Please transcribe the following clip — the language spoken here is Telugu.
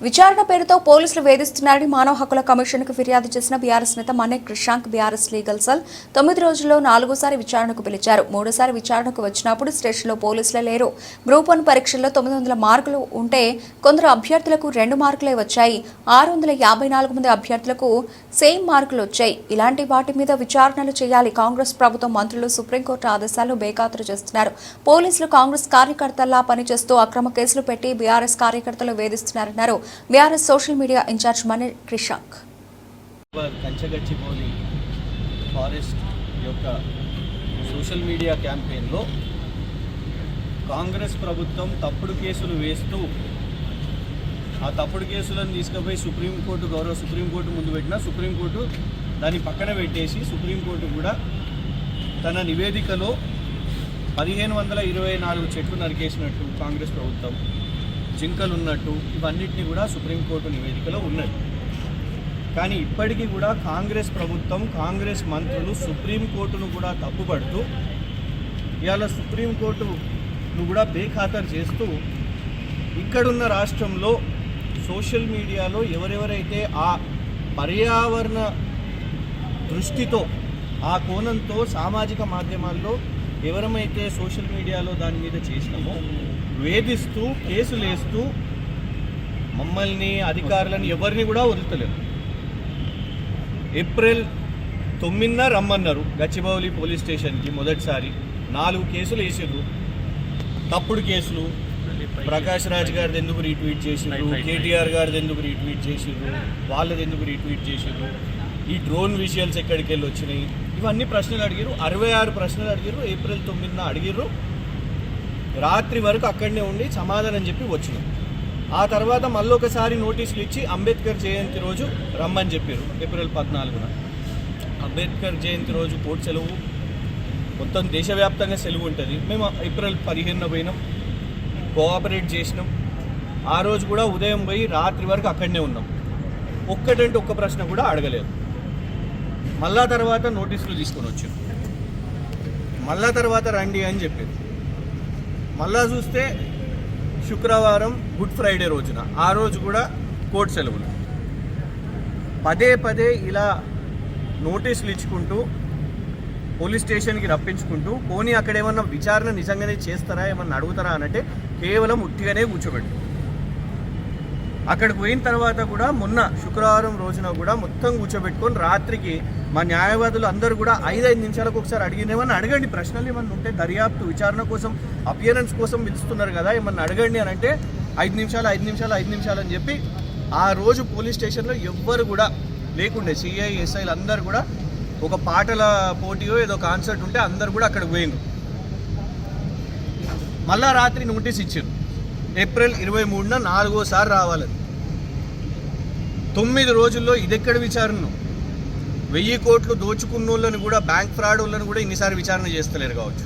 విచారణ పేరుతో పోలీసులు వేధిస్తున్నారని మానవ హక్కుల కమిషన్కు ఫిర్యాదు చేసిన బీఆర్ఎస్ నేత మన్నే క్రిషాంక్ బీఆర్ఎస్ లీగల్ సెల్ 9 రోజుల్లో 4సారి విచారణకు పిలిచారు. 3సారి విచారణకు వచ్చినప్పుడు స్టేషన్లో పోలీసులే లేరు. గ్రూప్ 1 పరీక్షల్లో 900 మార్కులు ఉంటే కొందరు అభ్యర్థులకు 2 మార్కులే వచ్చాయి. 654 మంది అభ్యర్థులకు సేమ్ మార్కులు వచ్చాయి. ఇలాంటి వాటి మీద విచారణలు చేయాలి. కాంగ్రెస్ ప్రభుత్వం మంత్రులు సుప్రీంకోర్టు ఆదేశాలు బేఖాతరు చేస్తున్నారు. పోలీసులు కాంగ్రెస్ కార్యకర్తల్లా పనిచేస్తూ అక్రమ కేసులు పెట్టి బీఆర్ఎస్ కార్యకర్తలు వేధిస్తున్నారన్నారు బీఆర్ఎస్ సోషల్ మీడియా ఇన్ఛార్జ్ మన్నే క్రిషాంక్. కంచగచ్చిబౌలి ఫారెస్ట్ యొక్క సోషల్ మీడియా క్యాంపెయిన్లో కాంగ్రెస్ ప్రభుత్వం తప్పుడు కేసులు వేస్తూ ఆ తప్పుడు కేసులను తీసుకుపోయి గౌరవ సుప్రీంకోర్టు ముందు పెట్టినా సుప్రీంకోర్టు దాన్ని పక్కన పెట్టేసి సుప్రీంకోర్టు కూడా తన నివేదికలో 1524 చెట్లు నరికేసినట్టు కాంగ్రెస్ ప్రభుత్వం జింకలు ఉన్నట్టు ఇవన్నిటిని కూడా సుప్రీంకోర్టు నివేదికలో ఉన్నాయి. కానీ ఇప్పటికీ కూడా కాంగ్రెస్ ప్రభుత్వం కాంగ్రెస్ మంత్రులు సుప్రీంకోర్టును కూడా తప్పుపడుతూ ఇవాళ సుప్రీంకోర్టును కూడా బేఖాతరు చేస్తూ ఇక్కడున్న రాష్ట్రంలో సోషల్ మీడియాలో ఎవరెవరైతే ఆ పర్యావరణ దృష్టితో ఆ కోణంతో సామాజిక మాధ్యమాల్లో ఎవరమైతే సోషల్ మీడియాలో దాని మీద చేసినామో వేధిస్తూ కేసులు వేస్తూ మమ్మల్ని అధికారులను ఎవరిని కూడా వదులుతలేరు. ఏప్రిల్ 9న రమ్మన్నారు గచ్చిబౌలి పోలీస్ స్టేషన్కి. మొదటిసారి 4 కేసులు వేసారు, తప్పుడు కేసులు. ప్రకాష్ రాజ్ గారిది ఎందుకు రీట్వీట్ చేసారు, కేటీఆర్ గారిది ఎందుకు రీట్వీట్ చేసారు, వాళ్ళది ఎందుకు రీట్వీట్ చేసారు, ఈ డ్రోన్ విషయాల్స్ ఎక్కడికి వెళ్ళి వచ్చినాయి, ఇవన్నీ ప్రశ్నలు అడిగారు. 66 ప్రశ్నలు అడిగారు. ఏప్రిల్ 9న అడిగారు. రాత్రి వరకు అక్కడనే ఉండి సమాధానం చెప్పి వచ్చినాం. ఆ తర్వాత మళ్ళీ ఒకసారి నోటీసులు ఇచ్చి అంబేద్కర్ జయంతి రోజు రమ్మని చెప్పారు. ఏప్రిల్ 14న అంబేద్కర్ జయంతి రోజు కోర్టు సెలవు, మొత్తం దేశవ్యాప్తంగా సెలవు ఉంటుంది. మేము ఏప్రిల్ 15న పోయినాం, కోఆపరేట్ చేసినాం. ఆ రోజు కూడా ఉదయం పోయి రాత్రి వరకు అక్కడనే ఉన్నాం. ఒక్కటంటే ఒక్క ప్రశ్న కూడా అడగలేదు. మళ్ళా తర్వాత నోటీసులు తీసుకొని వచ్చాం. మళ్ళా తర్వాత రండి అని చెప్పారు. మళ్ళా చూస్తే శుక్రవారం గుడ్ ఫ్రైడే రోజున, ఆ రోజు కూడా కోర్టు సెలవులు. పదే ఇలా నోటీసులు ఇచ్చుకుంటూ పోలీస్ స్టేషన్కి రప్పించుకుంటూ పోనీ అక్కడ ఏమన్నా విచారణ నిజంగానే చేస్తారా, ఏమన్నా అడుగుతారా అనంటే కేవలం ఉట్టిగానే కూర్చోబెట్టు. అక్కడికి పోయిన తర్వాత కూడా మొన్న శుక్రవారం రోజున కూడా మొత్తం కూర్చోబెట్టుకొని రాత్రికి మా న్యాయవాదులు అందరూ కూడా 5 నిమిషాలకు ఒకసారి అడిగినేమన్నా అడగండి, ప్రశ్నలు ఏమన్నా ఉంటే దర్యాప్తు విచారణ కోసం అపియరెన్స్ కోసం పిలుస్తున్నారు కదా, ఏమన్నా అడగండి అని అంటే 5 నిమిషాలు అని చెప్పి ఆ రోజు పోలీస్ స్టేషన్లో ఎవ్వరు కూడా లేకుండే. సిఐ ఎస్ఐలు అందరు కూడా ఒక పాటల పోటీయో ఏదో కాన్సర్ట్ ఉంటే అందరు కూడా అక్కడికి పోయిండ్రు. మళ్ళా రాత్రి నోటీస్ ఇచ్చారు. ఏప్రిల్ 23న 4సారి రావాలని. 9 రోజుల్లో ఇదెక్కడ విచారణ? 1000 కోట్లు దోచుకున్న వాళ్ళని కూడా, బ్యాంక్ ఫ్రాడ్ వాళ్ళని కూడా ఇన్నిసార్లు విచారణ చేస్తలేరు కావచ్చు.